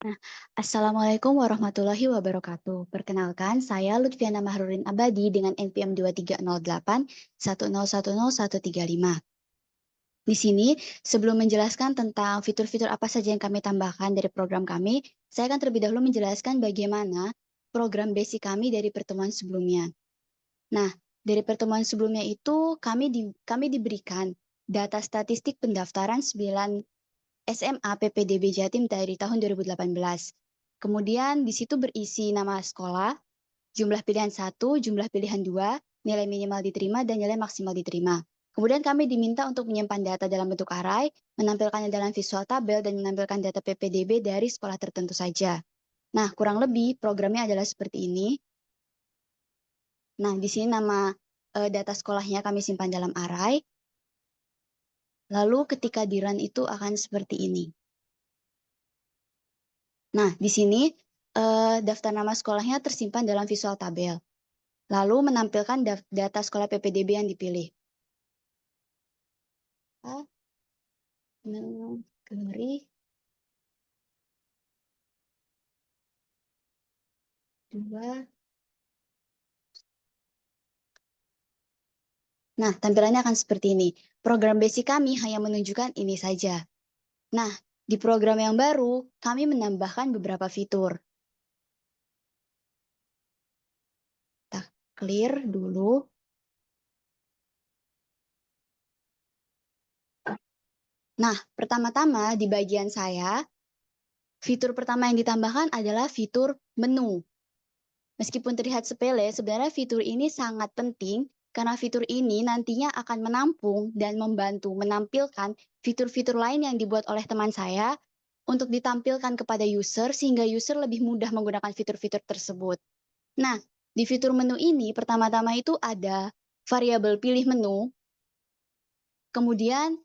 Nah, Assalamualaikum warahmatullahi wabarakatuh. Perkenalkan, saya Lutfiana Mahrurin Abadi dengan NPM 2308 1010 135. Di sini, sebelum menjelaskan tentang fitur-fitur apa saja yang kami tambahkan dari program kami, saya akan terlebih dahulu menjelaskan bagaimana program basic kami dari pertemuan sebelumnya. Nah, dari pertemuan sebelumnya itu kami diberikan data statistik pendaftaran 9 SMA PPDB Jatim dari tahun 2018. Kemudian di situ berisi nama sekolah, jumlah pilihan 1, jumlah pilihan 2, nilai minimal diterima, dan nilai maksimal diterima. Kemudian kami diminta untuk menyimpan data dalam bentuk array, menampilkannya dalam visual tabel, dan menampilkan data PPDB dari sekolah tertentu saja. Nah, kurang lebih programnya adalah seperti ini. Nah, di sini nama data sekolahnya kami simpan dalam array. Lalu ketika di run itu akan seperti ini. Nah, di sini daftar nama sekolahnya tersimpan dalam visual tabel. Lalu menampilkan data sekolah PPDB yang dipilih. Negeri 2. Nah, tampilannya akan seperti ini. Program basic kami hanya menunjukkan ini saja. Nah, di program yang baru, kami menambahkan beberapa fitur. Kita clear dulu. Nah, pertama-tama di bagian saya, fitur pertama yang ditambahkan adalah fitur menu. Meskipun terlihat sepele, sebenarnya fitur ini sangat penting karena fitur ini nantinya akan menampung dan membantu menampilkan fitur-fitur lain yang dibuat oleh teman saya untuk ditampilkan kepada user sehingga user lebih mudah menggunakan fitur-fitur tersebut. Nah, di fitur menu ini pertama-tama itu ada variabel pilih menu, kemudian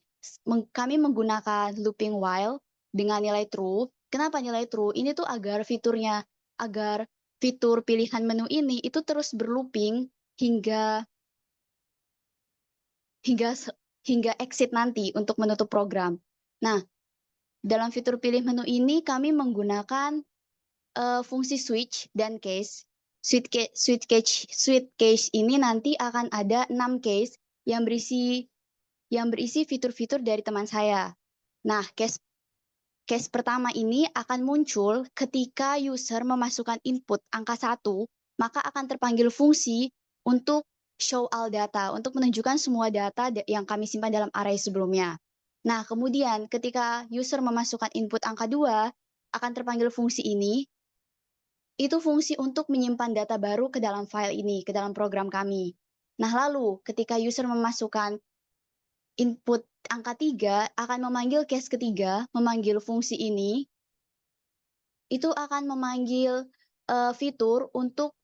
kami menggunakan looping while dengan nilai true. Kenapa nilai true? Ini tuh agar fitur pilihan menu ini itu terus berlooping hingga hingga hingga exit nanti untuk menutup program. Nah, dalam fitur pilih menu ini kami menggunakan fungsi switch dan case. Switch case ini nanti akan ada 6 case yang berisi fitur-fitur dari teman saya. Nah, case pertama ini akan muncul ketika user memasukkan input angka 1, maka akan terpanggil fungsi untuk show all data, untuk menunjukkan semua data yang kami simpan dalam array sebelumnya. Nah, kemudian ketika user memasukkan input angka 2, akan terpanggil fungsi ini, itu fungsi untuk menyimpan data baru ke dalam file ini, ke dalam program kami. Nah, lalu ketika user memasukkan input angka 3 akan memanggil case ketiga, memanggil fungsi ini, itu akan memanggil fitur untuk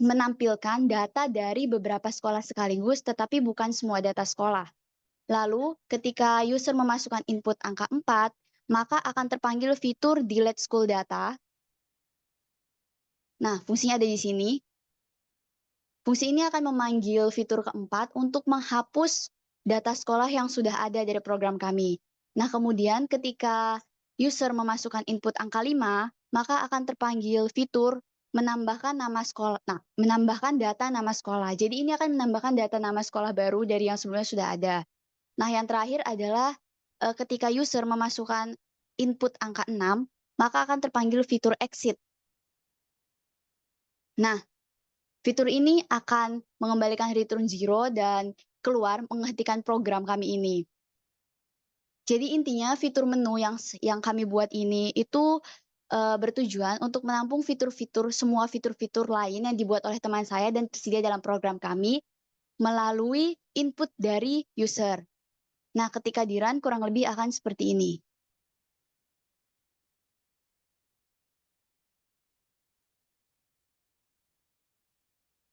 menampilkan data dari beberapa sekolah sekaligus, tetapi bukan semua data sekolah. Lalu, ketika user memasukkan input angka 4, maka akan terpanggil fitur delete school data. Nah, fungsinya ada di sini. Fungsi ini akan memanggil fitur keempat untuk menghapus data sekolah yang sudah ada dari program kami. Nah, kemudian ketika user memasukkan input angka 5, maka akan terpanggil fitur menambahkan nama sekolah. Nah, menambahkan data nama sekolah. Jadi ini akan menambahkan data nama sekolah baru dari yang sebelumnya sudah ada. Nah, yang terakhir adalah ketika user memasukkan input angka 6, maka akan terpanggil fitur exit. Nah, fitur ini akan mengembalikan return 0 dan keluar menghentikan program kami ini. Jadi intinya fitur menu yang kami buat ini itu bertujuan untuk menampung semua fitur-fitur lain yang dibuat oleh teman saya dan tersedia dalam program kami melalui input dari user. Nah, ketika di run kurang lebih akan seperti ini.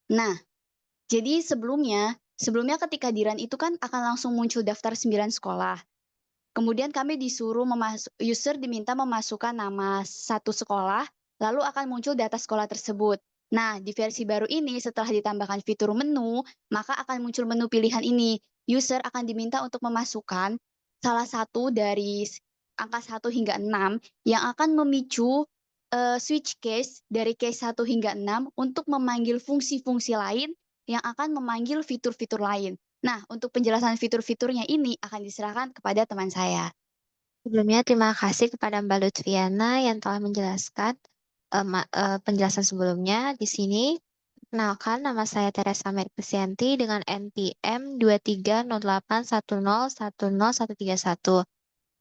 Nah, jadi sebelumnya ketika di run itu kan akan langsung muncul daftar 9 sekolah. Kemudian kami disuruh user diminta memasukkan nama satu sekolah, lalu akan muncul data sekolah tersebut. Nah, di versi baru ini setelah ditambahkan fitur menu, maka akan muncul menu pilihan ini. User akan diminta untuk memasukkan salah satu dari angka 1 hingga 6 yang akan memicu switch case dari case 1 hingga 6 untuk memanggil fungsi-fungsi lain yang akan memanggil fitur-fitur lain. Nah, untuk penjelasan fitur-fiturnya ini akan diserahkan kepada teman saya. Sebelumnya terima kasih kepada Mbak Lutfiana yang telah menjelaskan penjelasan sebelumnya. Di sini, perkenalkan nama saya Teresa Merkusianti dengan NPM 230810101131.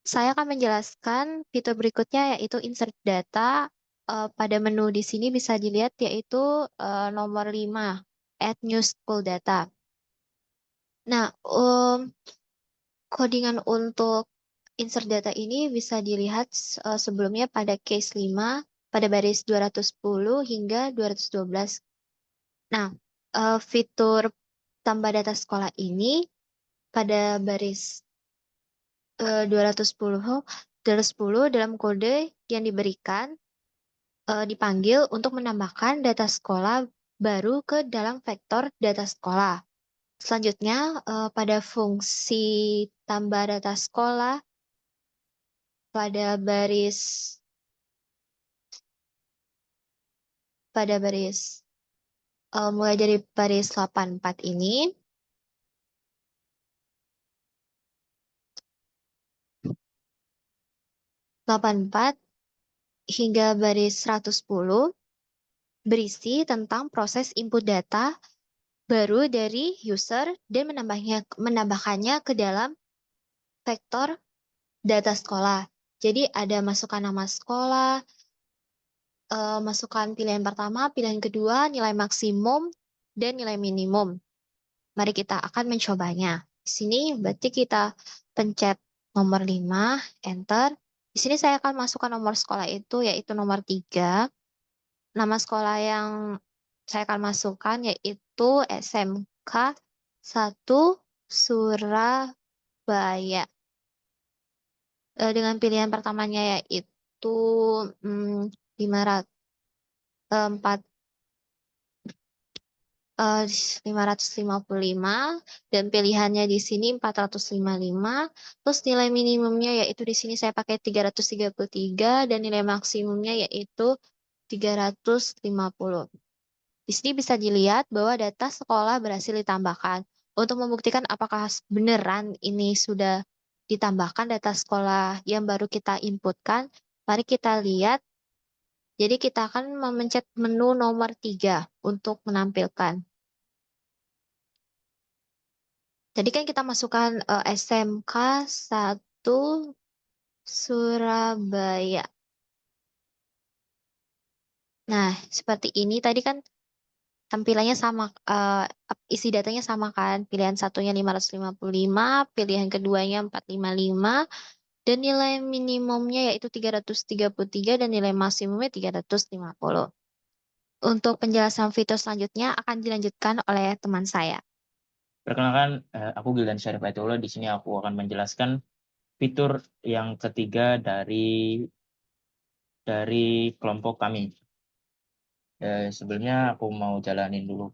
Saya akan menjelaskan fitur berikutnya yaitu insert data. Pada menu di sini bisa dilihat yaitu nomor 5, add new school data. Nah, codingan untuk insert data ini bisa dilihat sebelumnya pada case 5 pada baris 210 hingga 212. Nah, fitur tambah data sekolah ini pada baris 210 dalam kode yang diberikan dipanggil untuk menambahkan data sekolah baru ke dalam vektor data sekolah. Selanjutnya, pada fungsi tambah data sekolah pada baris mulai dari baris 84 ini, hingga baris 110 berisi tentang proses input data baru dari user dan menambahkannya ke dalam vektor data sekolah. Jadi ada masukkan nama sekolah, masukkan pilihan pertama, pilihan kedua, nilai maksimum, dan nilai minimum. Mari kita akan mencobanya. Di sini berarti kita pencet nomor 5, enter. Di sini saya akan masukkan nomor sekolah itu yaitu nomor 3. Nama sekolah yang saya akan masukkan yaitu SMK 1 Surabaya. Dengan pilihan pertamanya yaitu 555 dan pilihannya di sini 455. Terus nilai minimumnya yaitu di sini saya pakai 333 dan nilai maksimumnya yaitu 350. Di sini bisa dilihat bahwa data sekolah berhasil ditambahkan. Untuk membuktikan apakah beneran ini sudah ditambahkan data sekolah yang baru kita inputkan, mari kita lihat. Jadi kita akan memencet menu nomor 3 untuk menampilkan. Tadi kan kita masukkan SMK 1 Surabaya. Nah, seperti ini tadi kan tampilannya sama, isi datanya sama kan. Pilihan satunya 555, pilihan keduanya 455, dan nilai minimumnya yaitu 333 dan nilai maksimumnya 350. Untuk penjelasan fitur selanjutnya akan dilanjutkan oleh teman saya. Perkenalkan, aku Gildan Syarif Aitullah. Di sini aku akan menjelaskan fitur yang ketiga dari kelompok kami. Sebelumnya aku mau jalanin dulu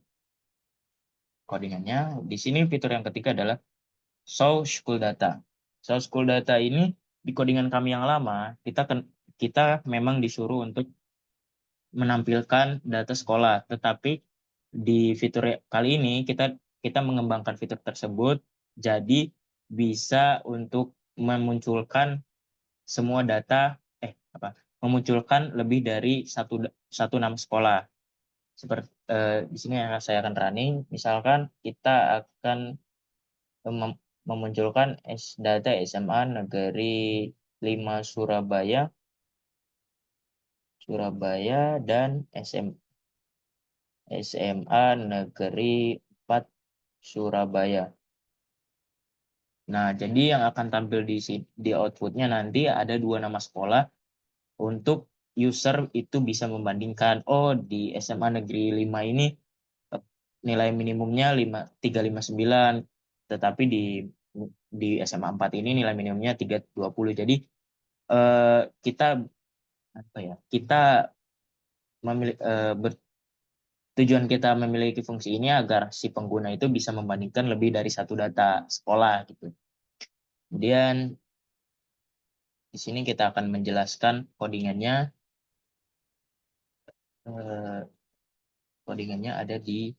codingannya. Di sini fitur yang ketiga adalah show school data. Show school data ini di codingan kami yang lama kita memang disuruh untuk menampilkan data sekolah, tetapi di fitur kali ini kita mengembangkan fitur tersebut jadi bisa untuk memunculkan semua data memunculkan lebih dari satu nama sekolah. Seperti di sini saya akan running, misalkan kita akan memunculkan data SMA Negeri 5 Surabaya dan SMA Negeri 4 Surabaya. Nah, jadi yang akan tampil di outputnya nanti ada 2 nama sekolah untuk user itu bisa membandingkan, oh di SMA Negeri 5 ini nilai minimumnya 359, tetapi di SMA 4 ini nilai minimumnya 320. Jadi tujuan kita memiliki fungsi ini agar si pengguna itu bisa membandingkan lebih dari satu data sekolah gitu. Kemudian Di sini kita akan menjelaskan codingannya. Codingannya ada di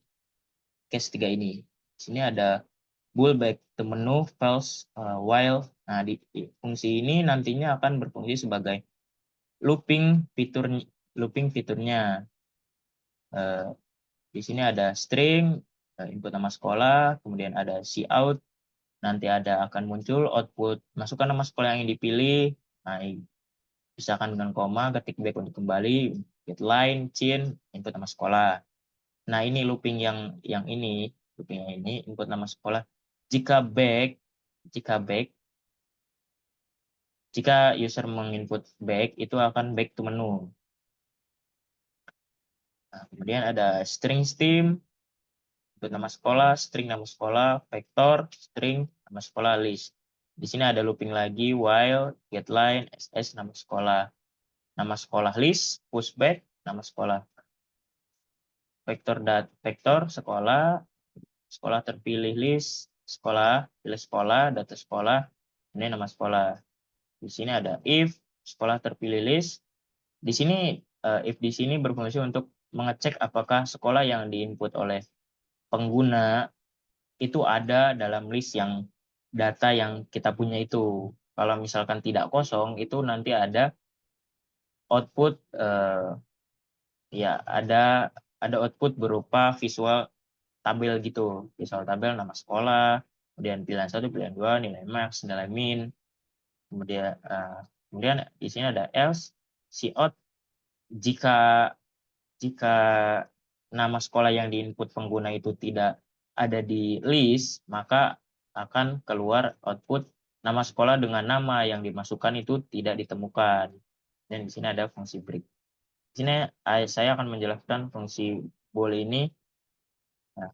case 3 ini. Di sini ada bool back to menu, false, while. Nah, di fungsi ini nantinya akan berfungsi sebagai looping fiturnya. Di sini ada string, input nama sekolah, kemudian ada cout, nanti akan muncul output, masukkan nama sekolah yang dipilih, nah, pisahkan dengan koma, ketik back untuk kembali, get line, chain, input nama sekolah. Nah, ini looping yang ini, input nama sekolah. Jika user menginput back, itu akan back to menu. Nah, kemudian ada string stem, input nama sekolah, string nama sekolah, vektor, string nama sekolah, list. Di sini ada looping lagi, while, getLine, ss nama sekolah list, pushback nama sekolah. Vektor sekolah terpilih list, pilih sekolah, data sekolah, ini nama sekolah. Di sini ada if sekolah terpilih list. Di sini if di sini berfungsi untuk mengecek apakah sekolah yang diinput oleh pengguna itu ada dalam list yang data yang kita punya itu. Kalau misalkan tidak kosong, itu nanti ada output ya ada output berupa visual tabel gitu. Visual tabel nama sekolah, kemudian pilihan 1, pilihan 2, nilai max, nilai min. Kemudian di sini ada else cout jika nama sekolah yang diinput pengguna itu tidak ada di list, maka akan keluar output nama sekolah dengan nama yang dimasukkan itu tidak ditemukan. Dan di sini ada fungsi break. Di sini saya akan menjelaskan fungsi bool ini. Nah,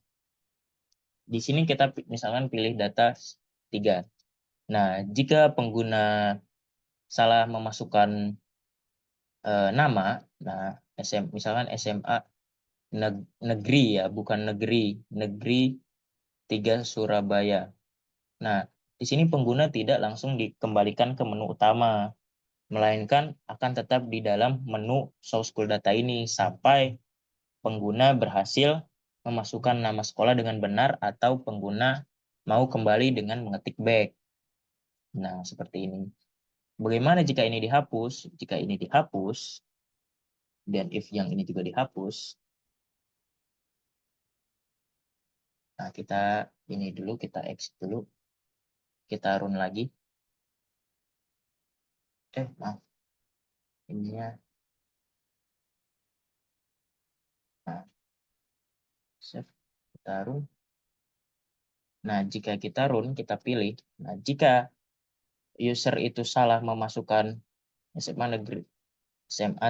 di sini kita misalkan pilih data 3. Nah, jika pengguna salah memasukkan nama, nah misalkan SMA negeri ya, bukan negeri 3 Surabaya. Nah, di sini pengguna tidak langsung dikembalikan ke menu utama, melainkan akan tetap di dalam menu show school data ini sampai pengguna berhasil memasukkan nama sekolah dengan benar atau pengguna mau kembali dengan mengetik back. Nah, seperti ini. Bagaimana jika ini dihapus? Jika ini dihapus, dan if yang ini juga dihapus, nah, kita ini dulu, kita exit dulu. Kita run lagi. Maaf. Ininya. Nah, save. Kita run. Nah, jika kita run, kita pilih. Nah, jika user itu salah memasukkan SMA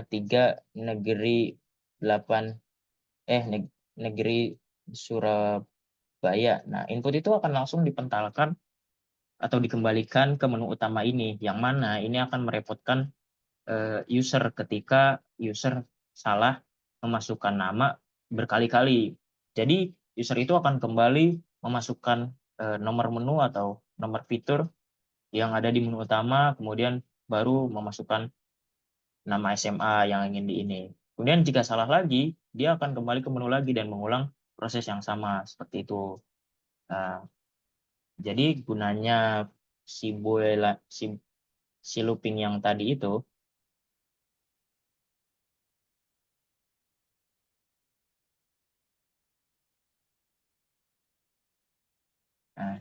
3 negeri 8 negeri Surabaya. Nah, input itu akan langsung dipentalkan atau dikembalikan ke menu utama ini, yang mana ini akan merepotkan user ketika user salah memasukkan nama berkali-kali. Jadi user itu akan kembali memasukkan nomor menu atau nomor fitur yang ada di menu utama, kemudian baru memasukkan nama SMA yang ingin di ini. Kemudian jika salah lagi, dia akan kembali ke menu lagi dan mengulang proses yang sama seperti itu. Jadi gunanya si looping yang tadi itu, nah,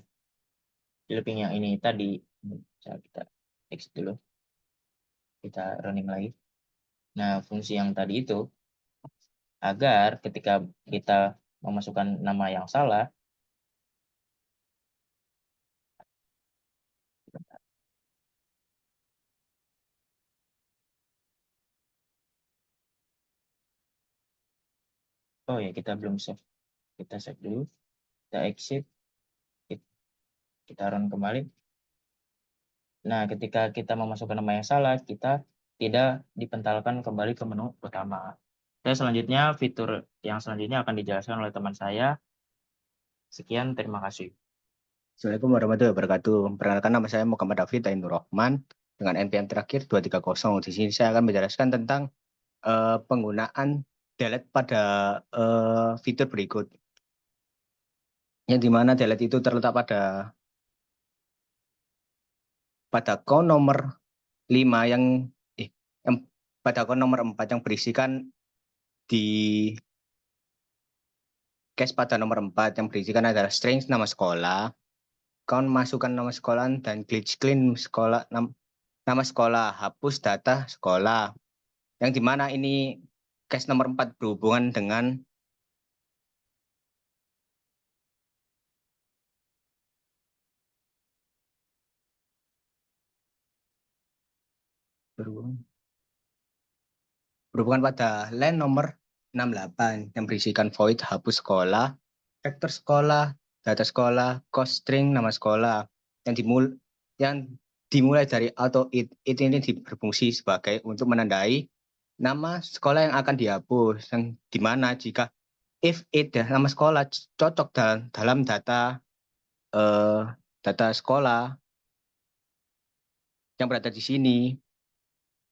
looping yang ini tadi, kita exit dulu, kita running lagi. Nah, fungsi yang tadi itu agar ketika kita memasukkan nama yang salah, oh ya, kita belum save. Kita save dulu, kita exit, kita run kembali. Nah, ketika kita memasukkan nama yang salah, kita tidak dipentalkan kembali ke menu utama. Dan selanjutnya, fitur yang selanjutnya akan dijelaskan oleh teman saya. Sekian, terima kasih. Assalamualaikum warahmatullahi wabarakatuh. Perkenalkan, nama saya Muhammad David Ainur Rahman. dengan NPM terakhir 230. Di sini saya akan menjelaskan tentang penggunaan delete pada fitur berikut. Yang dimana delete itu terletak pada kon nomor 5 yang pada kon nomor 4 yang berisikan di case pada nomor 4 yang berisikan adalah string nama sekolah, kon masukkan nama sekolah, dan glitch clean sekolah, nama sekolah, hapus data sekolah. Yang dimana ini case nomor 4 berhubungan dengan berhubungan pada line nomor 68 yang berisikan void hapus sekolah, vektor sekolah, data sekolah, cost string nama sekolah yang dimulai dari auto it ini berfungsi sebagai untuk menandai nama sekolah yang akan dihapus, yang dimana jika if it nama sekolah cocok dalam data sekolah yang berada di sini,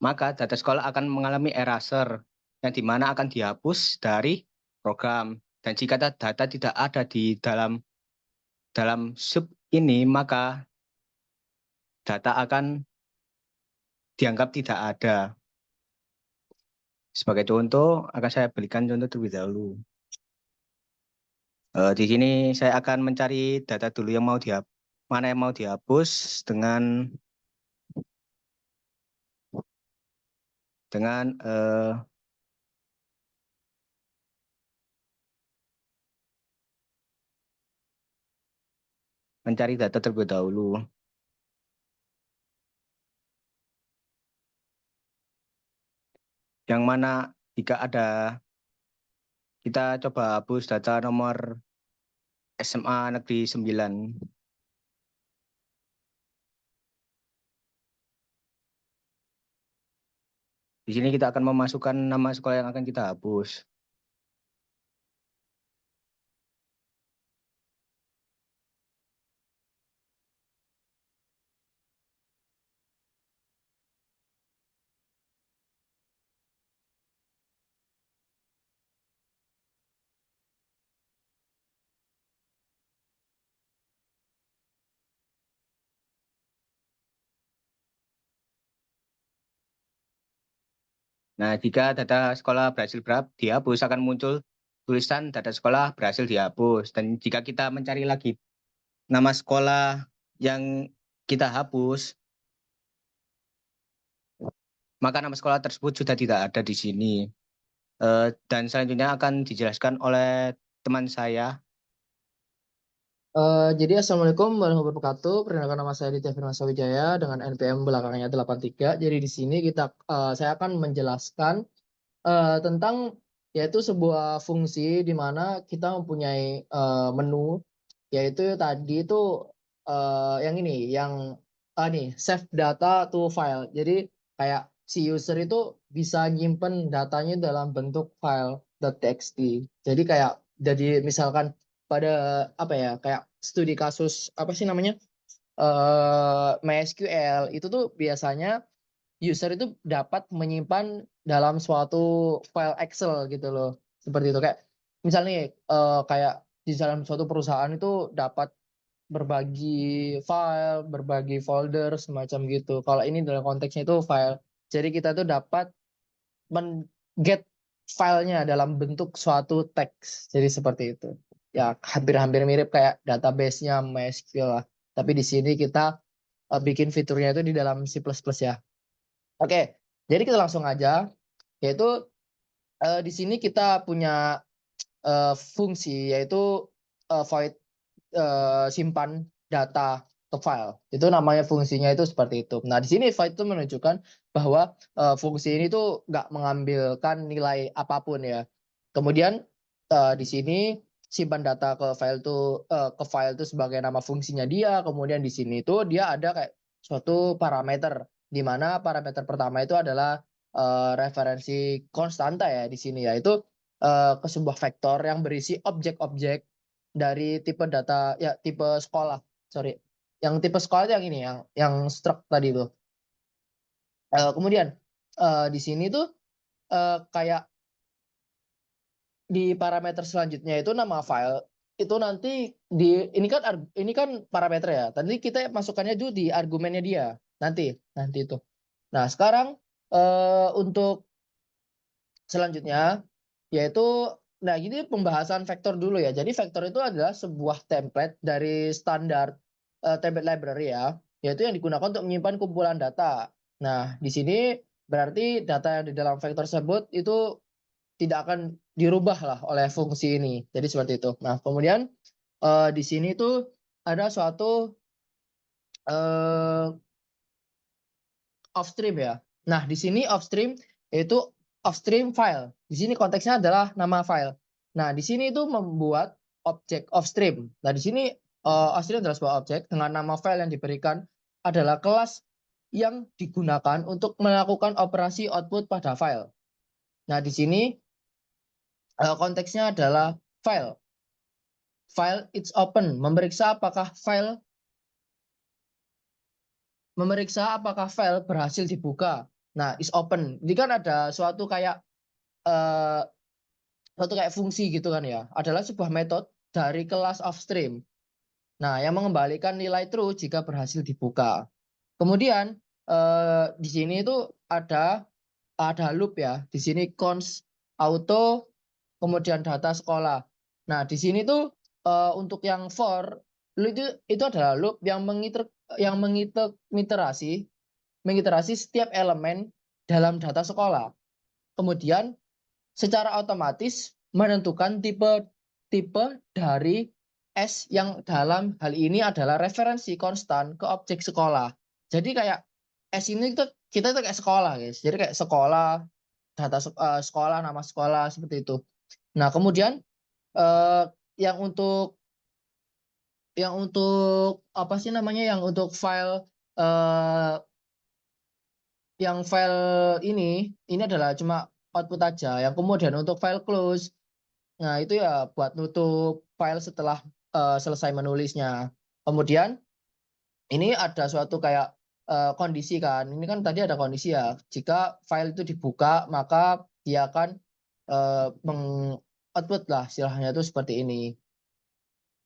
maka data sekolah akan mengalami erasure yang dimana akan dihapus dari program. Dan jika data tidak ada di dalam sub ini, maka data akan dianggap tidak ada. Sebagai contoh, akan saya berikan contoh terlebih dahulu. Di sini saya akan mencari data dulu yang mana yang mau dihapus dengan mencari data terlebih dahulu. Yang mana jika kita coba hapus data nomor SMA Negeri 9. Di sini kita akan memasukkan nama sekolah yang akan kita hapus. Nah, jika data sekolah berhasil dihapus, akan muncul tulisan data sekolah berhasil dihapus. Dan jika kita mencari lagi nama sekolah yang kita hapus, maka nama sekolah tersebut sudah tidak ada di sini. Dan selanjutnya akan dijelaskan oleh teman saya. Jadi Assalamualaikum warahmatullahi wabarakatuh. Perkenalkan nama saya Ditya Firmansyah Wijaya dengan NPM belakangnya 83. Jadi di sini saya akan menjelaskan tentang yaitu sebuah fungsi di mana kita mempunyai menu, yaitu tadi itu yang ini, yang save data to file. Jadi kayak si user itu bisa nyimpen datanya dalam bentuk file .txt. Jadi misalkan pada kayak studi kasus MySQL itu tuh biasanya user itu dapat menyimpan dalam suatu file Excel gitu loh, seperti itu. Kayak misalnya kayak di dalam suatu perusahaan itu dapat berbagi file, berbagi folder semacam gitu. Kalau ini dalam konteksnya itu file, jadi kita tuh dapat get filenya dalam bentuk suatu teks. Jadi seperti itu. Ya hampir-hampir mirip kayak database-nya MySQL lah. Tapi di sini kita bikin fiturnya itu di dalam C++ ya. Oke, jadi kita langsung aja. Yaitu di sini kita punya fungsi yaitu void simpan data ke file. Itu namanya fungsinya itu seperti itu. Nah, di sini void itu menunjukkan bahwa fungsi ini tuh nggak mengambilkan nilai apapun ya. Kemudian di sini simpan data ke file itu sebagai nama fungsinya dia. Kemudian di sini itu dia ada kayak suatu parameter, di mana parameter pertama itu adalah referensi konstanta ya di sini, yaitu ke sebuah vektor yang berisi objek-objek dari tipe data ya tipe sekolah. Sorry. Yang tipe sekolah itu yang ini, yang struct tadi itu. Kemudian di sini tuh kayak di parameter selanjutnya itu nama file itu nanti ini kan parameter ya. Tadi kita masukkannya dulu di argumennya dia. Nanti itu. Nah, sekarang untuk selanjutnya yaitu ini pembahasan vektor dulu ya. Jadi vektor itu adalah sebuah template dari standar template library ya, yaitu yang digunakan untuk menyimpan kumpulan data. Nah, di sini berarti data yang di dalam vektor tersebut itu tidak akan dirubah lah oleh fungsi ini. Jadi seperti itu. Nah, kemudian di sini tuh ada suatu offstream ya. Nah, di sini offstream yaitu offstream file. Di sini konteksnya adalah nama file. Nah, di sini itu membuat objek offstream. Nah, di sini offstream adalah sebuah objek dengan nama file yang diberikan adalah kelas yang digunakan untuk melakukan operasi output pada file. Nah, di sini konteksnya adalah file. File it's open, memeriksa apakah file berhasil dibuka. Nah, is open. Ini kan ada suatu kayak fungsi gitu kan ya. Adalah sebuah metode dari kelas offstream. Nah, yang mengembalikan nilai true jika berhasil dibuka. Kemudian di sini itu ada loop ya. Di sini const auto kemudian data sekolah. Nah, di sini tuh untuk yang for itu adalah loop yang mengiterasi setiap elemen dalam data sekolah. Kemudian secara otomatis menentukan tipe dari S yang dalam hal ini adalah referensi konstan ke objek sekolah. Jadi kayak S ini kita kayak sekolah, guys. Jadi kayak sekolah, data sekolah, nama sekolah seperti itu. Nah, kemudian yang untuk apa sih namanya? Yang untuk file ini adalah cuma output aja. Yang kemudian untuk file close, nah itu ya buat nutup file setelah selesai menulisnya. Kemudian ini ada suatu kayak kondisi kan. Ini kan tadi ada kondisi ya. Jika file itu dibuka, maka dia akan meng-output lah istilahnya itu seperti ini.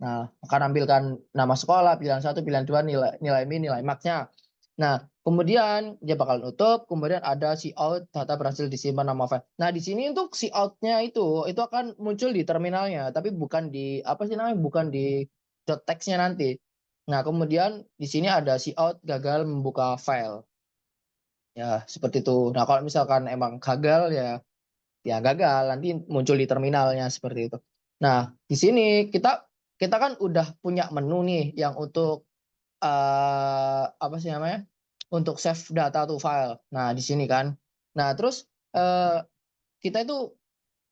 Nah, akan nampilkan nama sekolah, pilihan 1, pilihan 2, nilai min, nilai max-nya. Nah, kemudian dia bakal nutup, kemudian ada cout, data berhasil disimpan nama file. Nah, di sini untuk cout-nya itu akan muncul di terminalnya, tapi bukan di bukan di .text-nya nanti. Nah, kemudian di sini ada cout gagal membuka file. Ya, seperti itu. Nah, kalau misalkan emang gagal ya gagal, nanti muncul di terminalnya seperti itu. Nah, di sini kita kan udah punya menu nih yang untuk untuk save data to file. Nah, di sini kan. Nah, terus kita itu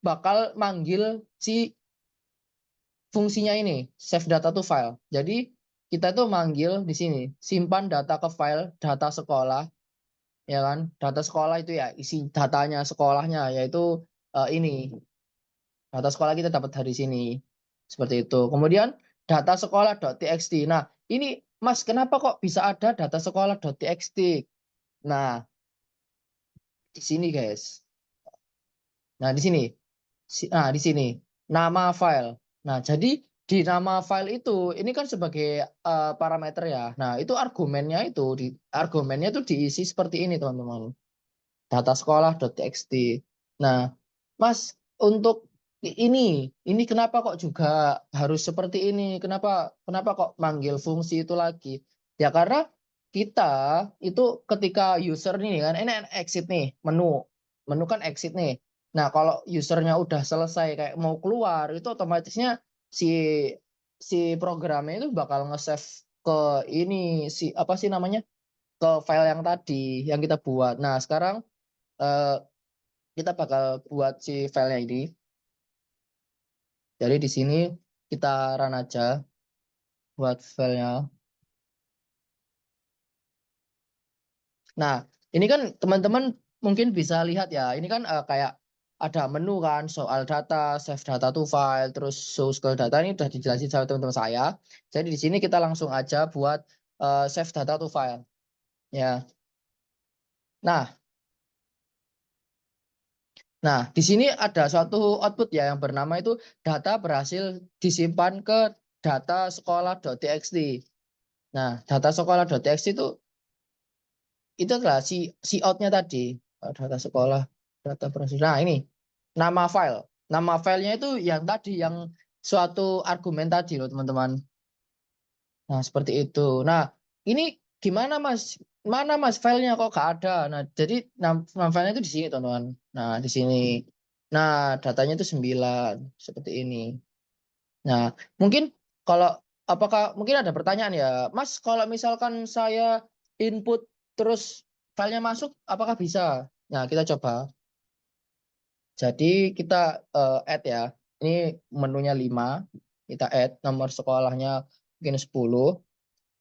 bakal manggil si fungsinya ini, save data to file. Jadi kita tuh manggil di sini, simpan data ke file data sekolah, ya kan? Data sekolah itu ya isi datanya sekolahnya, yaitu ini. Data sekolah kita dapat dari sini. Seperti itu. Kemudian data sekolah.txt. Nah, ini Mas, kenapa kok bisa ada data sekolah.txt? Nah, di sini guys. Nah, di sini. Nah, di sini nama file. Nah, jadi di nama file itu ini kan sebagai parameter ya. Nah, itu argumennya itu diisi seperti ini, teman-teman. Data sekolah.txt. Nah, Mas, untuk ini kenapa kok juga harus seperti ini? Kenapa kok manggil fungsi itu lagi? Ya karena kita itu ketika user ini kan ini exit nih, menu kan exit nih. Nah, kalau usernya udah selesai kayak mau keluar, itu otomatisnya si programnya itu bakal nge-save ke ini ke file yang tadi yang kita buat. Nah, sekarang kita bakal buat si filenya ini. Jadi di sini kita run aja buat filenya. Nah, ini kan teman-teman mungkin bisa lihat ya. Ini kan kayak ada menu kan, soal data, save data to file, terus show scroll data. Ini udah dijelasin sama teman-teman saya. Jadi di sini kita langsung aja buat save data to file. Ya. Nah, di sini ada suatu output ya yang bernama itu data berhasil disimpan ke data sekolah.txt. Nah, data sekolah.txt itu adalah si out-nya tadi. Data sekolah, data berhasil. Nah, ini nama file. Nama filenya itu yang tadi, yang suatu argumen tadi loh, teman-teman. Nah, seperti itu. Nah, ini gimana, Mas? Mana, Mas, filenya kok gak ada? Nah, jadi nama filenya itu di sini, teman-teman. Nah, di sini. Nah, datanya itu 9, seperti ini. Nah, mungkin apakah mungkin ada pertanyaan ya, Mas, kalau misalkan saya input terus filenya masuk, apakah bisa? Nah, kita coba. Jadi kita add ya. Ini menunya 5. Kita add nomor sekolahnya mungkin 10.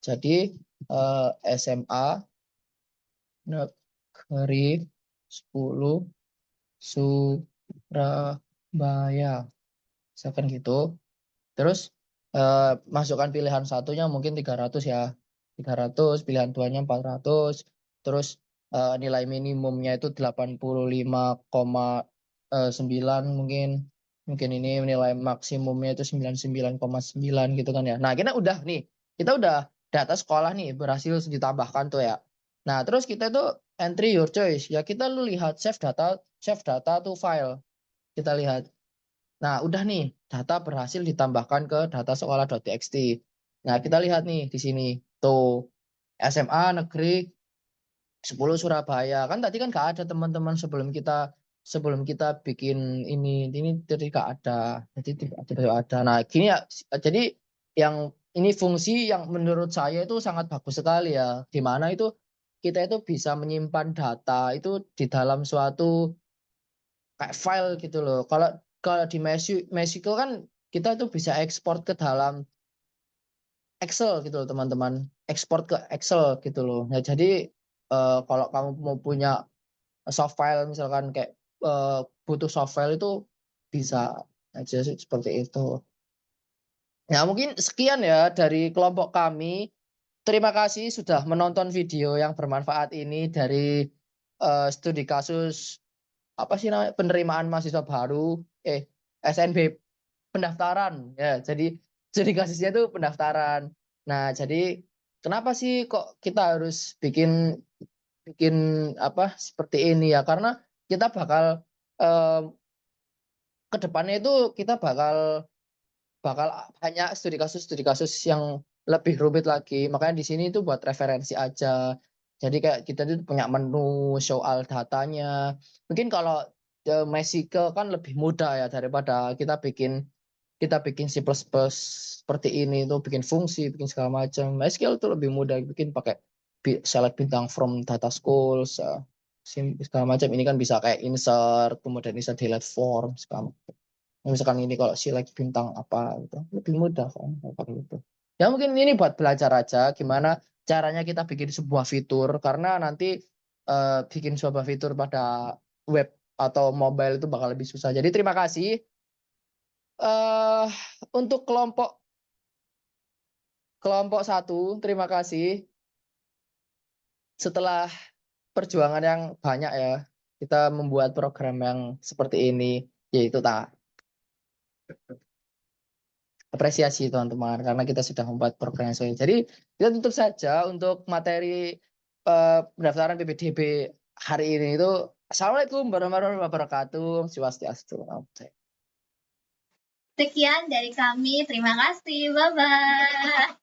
Jadi SMA Negeri 10 Surabaya. Misalkan gitu. Terus masukkan pilihan satunya mungkin 300 ya. 300, pilihan duanya 400. Terus nilai minimumnya itu 85,9 mungkin. Mungkin ini nilai maksimumnya itu 99,9 gitu kan ya. Nah, kita udah nih. Kita udah data sekolah nih berhasil ditambahkan tuh ya. Nah, terus kita itu entry your choice. Ya kita lu lihat save data to file. Kita lihat. Nah, udah nih, data berhasil ditambahkan ke data sekolah.txt. Nah, kita lihat nih di sini. Tuh, SMA Negeri 10 Surabaya. Kan tadi kan gak ada, teman-teman, sebelum kita bikin ini tadi gak ada. Jadi tidak ada. Nah, gini ya. Jadi yang ini fungsi yang menurut saya itu sangat bagus sekali ya. Di mana itu kita itu bisa menyimpan data itu di dalam suatu kayak file gitu loh. Kalau di MySQL kan kita tuh bisa ekspor ke dalam Excel gitu loh, teman-teman. Ekspor ke Excel gitu loh. Nah, jadi kalau kamu mau punya soft file misalkan kayak butuh soft file itu bisa aja sih, seperti itu. Nah, mungkin sekian ya dari kelompok kami. Terima kasih sudah menonton video yang bermanfaat ini dari studi kasus apa sih namanya, penerimaan mahasiswa baru, SNB pendaftaran ya. Jadi kasusnya itu pendaftaran. Nah, jadi kenapa sih kok kita harus bikin apa seperti ini ya? Karena kita bakal ke depannya itu kita bakal banyak studi kasus yang lebih rumit lagi. Makanya di sini itu buat referensi aja. Jadi kayak kita itu punya menu soal datanya. Mungkin kalau MySQL kan lebih mudah ya daripada kita bikin C++ seperti ini itu bikin fungsi, bikin segala macam. MySQL itu lebih mudah bikin pakai select bintang from data schools, segala macam. Ini kan bisa kayak insert, kemudian bisa delete form segala macam. Misalkan ini kalau select bintang apa gitu, lebih mudah kan pakai itu. Ya mungkin ini buat belajar aja gimana caranya kita bikin sebuah fitur, karena nanti bikin sebuah fitur pada web atau mobile itu bakal lebih susah. Jadi terima kasih. Untuk kelompok 1, terima kasih. Setelah perjuangan yang banyak ya, kita membuat program yang seperti ini, yaitu apresiasi teman-teman, karena kita sudah membuat program yang sesuai. Jadi kita tutup saja untuk materi pendaftaran PPDB hari ini itu. Assalamualaikum warahmatullahi wabarakatuh. Swastiastu. Sekian dari kami. Terima kasih. Bye-bye.